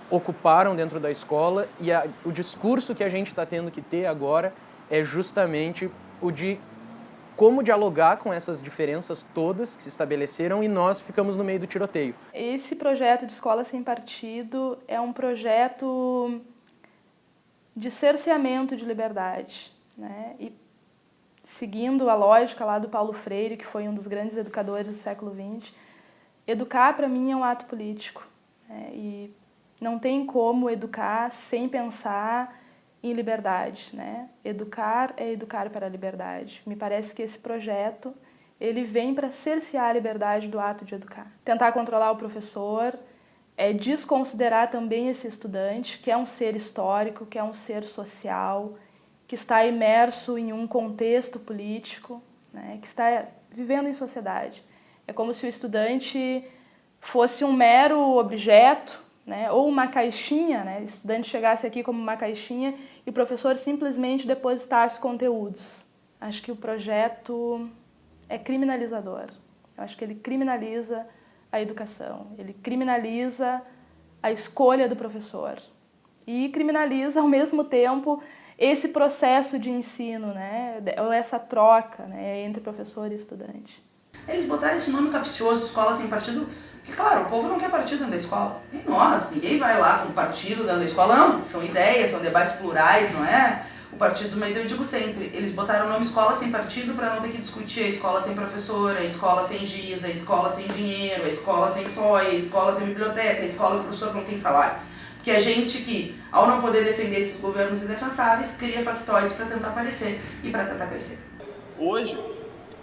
ocuparam dentro da escola, e o discurso que a gente está tendo que ter agora é justamente o de como dialogar com essas diferenças todas que se estabeleceram e nós ficamos no meio do tiroteio. Esse projeto de Escola Sem Partido é um projeto de cerceamento de liberdade, né? E seguindo a lógica lá do Paulo Freire, que foi um dos grandes educadores do século XX, educar para mim é um ato político, né? E não tem como educar sem pensar em liberdade, né? Educar é educar para a liberdade. Me parece que esse projeto ele vem para cercear a liberdade do ato de educar. Tentar controlar o professor é desconsiderar também esse estudante, que é um ser histórico, que é um ser social, que está imerso em um contexto político, né? Que está vivendo em sociedade. É como se o estudante fosse um mero objeto, né, ou uma caixinha, né, o estudante chegasse aqui como uma caixinha e o professor simplesmente depositasse conteúdos. Acho que o projeto é criminalizador. Eu acho que ele criminaliza a educação, ele criminaliza a escolha do professor e criminaliza, ao mesmo tempo, esse processo de ensino, né, ou essa troca, né, entre professor e estudante. Eles botaram esse nome capcioso, Escola Sem Partido, porque, claro, o povo não quer partido dentro da escola. Nem nós, ninguém vai lá com partido dentro da escola, não. São ideias, são debates plurais, não é o partido, mas eu digo sempre, eles botaram o nome Escola Sem Partido para não ter que discutir a escola sem professora, a escola sem giz, a escola sem dinheiro, a escola sem SOI, a escola sem biblioteca, a escola que o professor não tem salário. Porque a gente que, ao não poder defender esses governos indefensáveis, cria factoides para tentar aparecer e para tentar crescer. Hoje,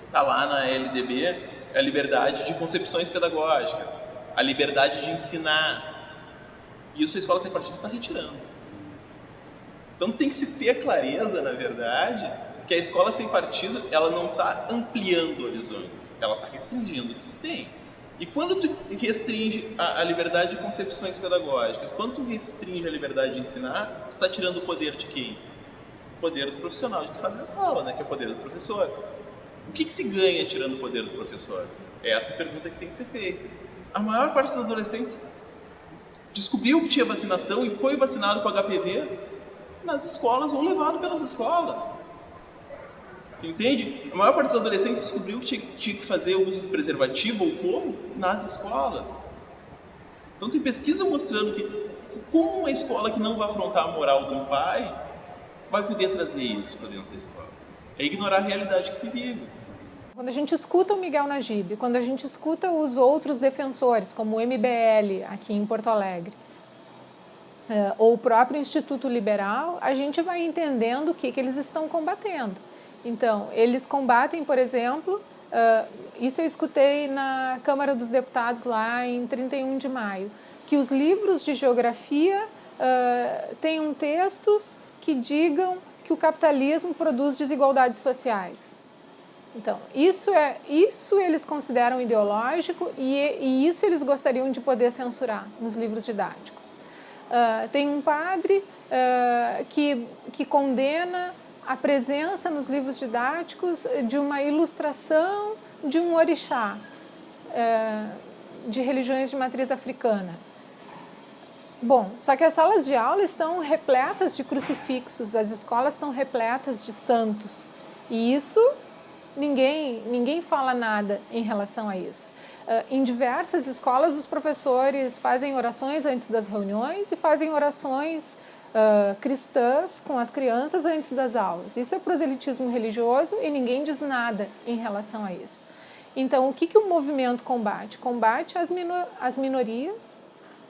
está lá na LDB a liberdade de concepções pedagógicas, a liberdade de ensinar. Isso a Escola Sem Partido está retirando. Então tem que se ter clareza, na verdade, que a Escola Sem Partido ela não está ampliando horizontes, ela está restringindo o que se tem. E quando tu restringe a liberdade de concepções pedagógicas, quando tu restringe a liberdade de ensinar, tu está tirando o poder de quem? O poder do profissional que faz a escola, né? Que é o poder do professor. O que se ganha tirando o poder do professor? É essa a pergunta que tem que ser feita. A maior parte dos adolescentes descobriu que tinha vacinação e foi vacinado com HPV nas escolas ou levado pelas escolas. Entende? A maior parte dos adolescentes descobriu que tinha que fazer o uso do preservativo ou como nas escolas. Então tem pesquisa mostrando que como uma escola que não vai afrontar a moral do pai vai poder trazer isso para dentro da escola. É ignorar a realidade que se vive. Quando a gente escuta o Miguel Najib, quando a gente escuta os outros defensores, como o MBL aqui em Porto Alegre, ou o próprio Instituto Liberal, a gente vai entendendo o que eles estão combatendo. Então, eles combatem, por exemplo, isso eu escutei na Câmara dos Deputados lá em 31 de maio, que os livros de geografia tenham textos que digam que o capitalismo produz desigualdades sociais. Então, isso eles consideram ideológico e isso eles gostariam de poder censurar nos livros didáticos. Tem um padre que condena a presença nos livros didáticos de uma ilustração de um orixá de religiões de matriz africana. Bom, só que as salas de aula estão repletas de crucifixos, as escolas estão repletas de santos. E isso, ninguém fala nada em relação a isso. Em diversas escolas, os professores fazem orações antes das reuniões e fazem orações cristãs com as crianças antes das aulas. Isso é proselitismo religioso e ninguém diz nada em relação a isso. Então, o que o movimento combate? Combate as minorias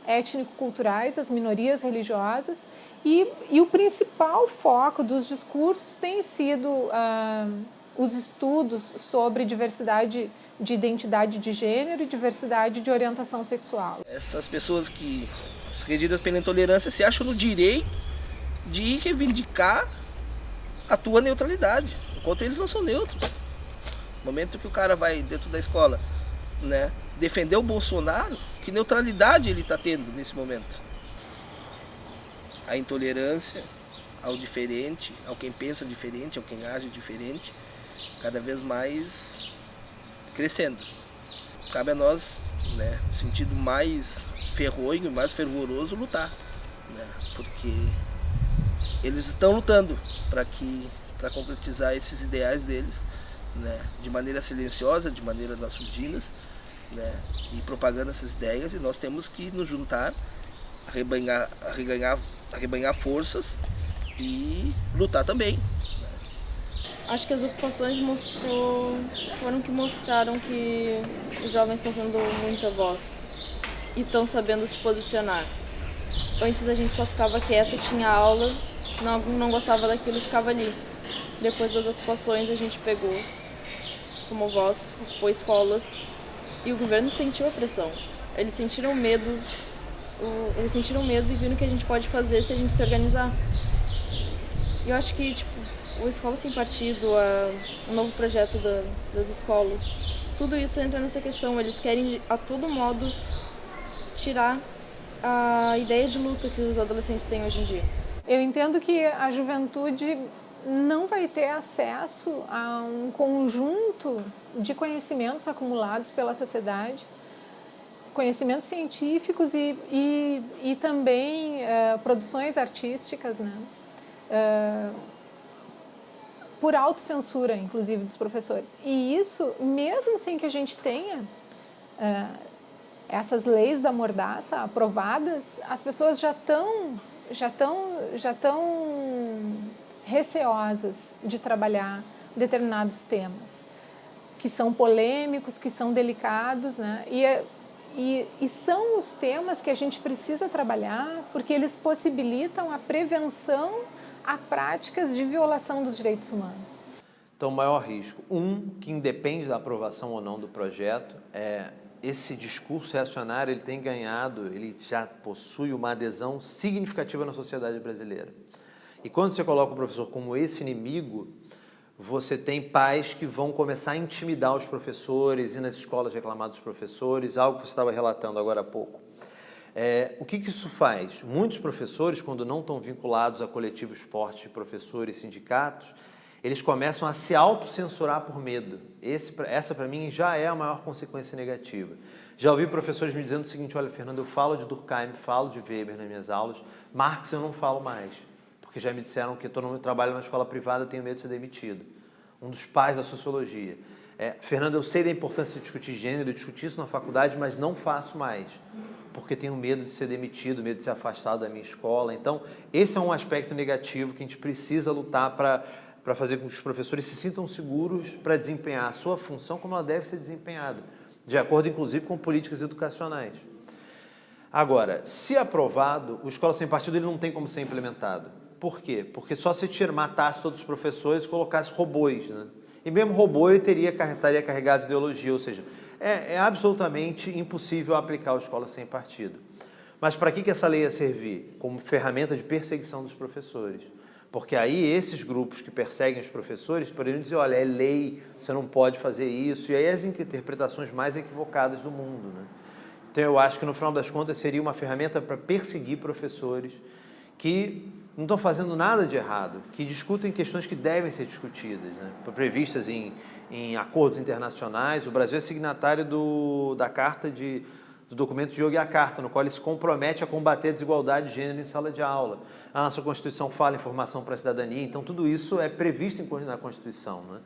étnico-culturais, as minorias religiosas e o principal foco dos discursos tem sido os estudos sobre diversidade de identidade de gênero e diversidade de orientação sexual. Essas pessoas que agredidas pela intolerância se acham no direito de reivindicar a tua neutralidade, enquanto eles não são neutros. No momento que o cara vai dentro da escola, né, defender o Bolsonaro, que neutralidade ele está tendo nesse momento? A intolerância ao diferente, ao quem pensa diferente, ao quem age diferente, cada vez mais crescendo. Cabe a nós, né, no sentido mais ferronho, mais fervoroso, lutar, né, porque eles estão lutando para concretizar esses ideais deles, né, de maneira silenciosa, de maneira nas surdinas, né, e propagando essas ideias, e nós temos que nos juntar, arrebanhar forças e lutar também. Acho que as ocupações foram que mostraram que os jovens estão tendo muita voz e estão sabendo se posicionar. Antes a gente só ficava quieto, tinha aula, não gostava daquilo e ficava ali. Depois das ocupações a gente pegou como voz, ocupou escolas e o governo sentiu a pressão. Eles sentiram medo e viram o que a gente pode fazer se a gente se organizar. E eu acho que o Escola Sem Partido, o novo projeto das escolas, tudo isso entra nessa questão. Eles querem, a todo modo, tirar a ideia de luta que os adolescentes têm hoje em dia. Eu entendo que a juventude não vai ter acesso a um conjunto de conhecimentos acumulados pela sociedade, conhecimentos científicos e também produções artísticas, né? Por autocensura, inclusive, dos professores. E isso, mesmo sem que a gente tenha essas leis da mordaça aprovadas, as pessoas já estão receosas de trabalhar determinados temas, que são polêmicos, que são delicados, né? E são os temas que a gente precisa trabalhar porque eles possibilitam a prevenção a práticas de violação dos direitos humanos. Então, o maior risco, que independe da aprovação ou não do projeto, esse discurso reacionário ele tem ganhado, ele já possui uma adesão significativa na sociedade brasileira. E quando você coloca o professor como esse inimigo, você tem pais que vão começar a intimidar os professores, ir nas escolas reclamar dos professores, algo que você estava relatando agora há pouco. O que isso faz? Muitos professores, quando não estão vinculados a coletivos fortes de professores e sindicatos, eles começam a se autocensurar por medo. Essa, para mim, já é a maior consequência negativa. Já ouvi professores me dizendo o seguinte: olha, Fernando, eu falo de Durkheim, falo de Weber nas minhas aulas, Marx eu não falo mais, porque já me disseram que eu trabalho numa escola privada e tenho medo de ser demitido. um dos pais da sociologia. Fernando, eu sei da importância de discutir gênero, de discutir isso na faculdade, mas não faço mais, porque tenho medo de ser demitido, medo de ser afastado da minha escola. Então, esse é um aspecto negativo que a gente precisa lutar para fazer com que os professores se sintam seguros para desempenhar a sua função como ela deve ser desempenhada, de acordo, inclusive, com políticas educacionais. Agora, se aprovado, o Escola Sem Partido ele não tem como ser implementado. Por quê? Porque só se matasse todos os professores e colocasse robôs, né? E mesmo robô ele estaria carregado de ideologia, ou seja, é absolutamente impossível aplicar a Escola Sem Partido. Mas para que essa lei ia servir? Como ferramenta de perseguição dos professores. Porque aí esses grupos que perseguem os professores poderiam dizer, olha, é lei, você não pode fazer isso, e aí as interpretações mais equivocadas do mundo, né? Então eu acho que no final das contas seria uma ferramenta para perseguir professores que não estão fazendo nada de errado, que discutem questões que devem ser discutidas, né? Previstas em acordos internacionais. O Brasil é signatário da carta do documento de Yogyakarta, no qual ele se compromete a combater a desigualdade de gênero em sala de aula. A nossa Constituição fala em formação para a cidadania, então tudo isso é previsto na Constituição, né?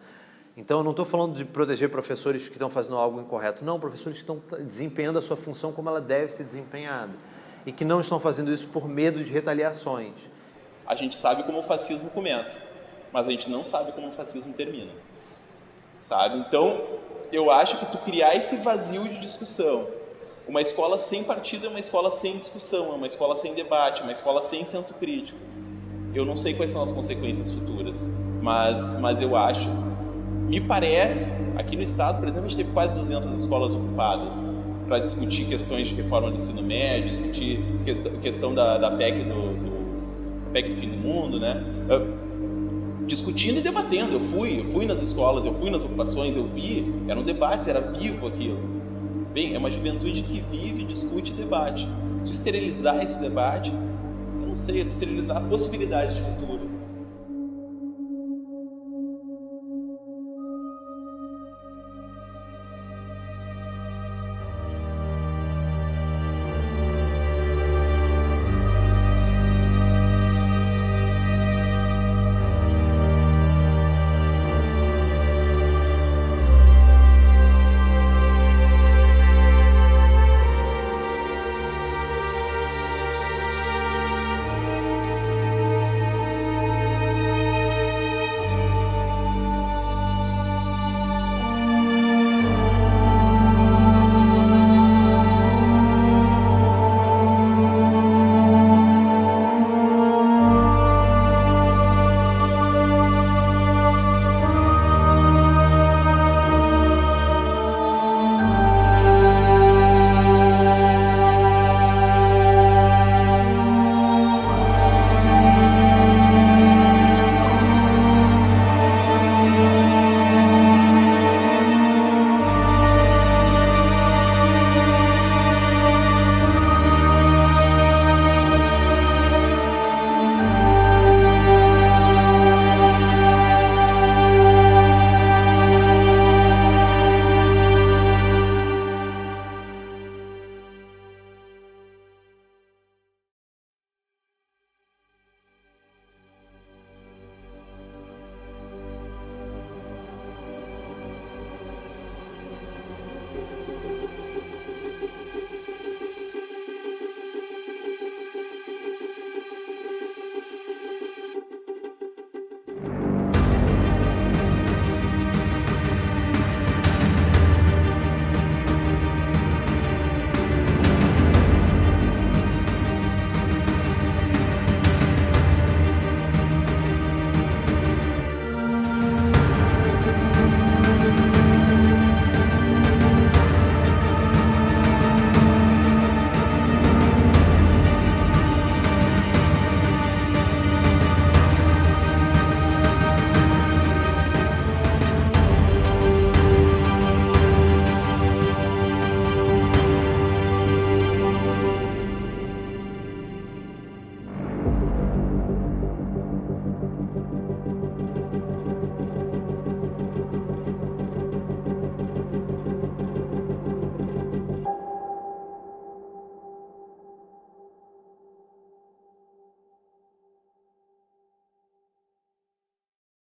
Então eu não estou falando de proteger professores que estão fazendo algo incorreto, não, professores que estão desempenhando a sua função como ela deve ser desempenhada e que não estão fazendo isso por medo de retaliações. A gente sabe como o fascismo começa, mas a gente não sabe como o fascismo termina, sabe? Então, eu acho que tu criar esse vazio de discussão, uma escola sem partido é uma escola sem discussão, é uma escola sem debate, uma escola sem senso crítico. Eu não sei quais são as consequências futuras, mas eu acho, me parece, aqui no estado, por exemplo, a gente teve quase 200 escolas ocupadas para discutir questões de reforma do ensino médio, discutir questão da PEC do fim do mundo, né? Discutindo e debatendo. Eu fui nas escolas, eu fui nas ocupações, eu vi, eram debates, era vivo aquilo. Bem, é uma juventude que vive, discute e debate. De esterilizar esse debate, eu não sei, de esterilizar a possibilidade de futuro.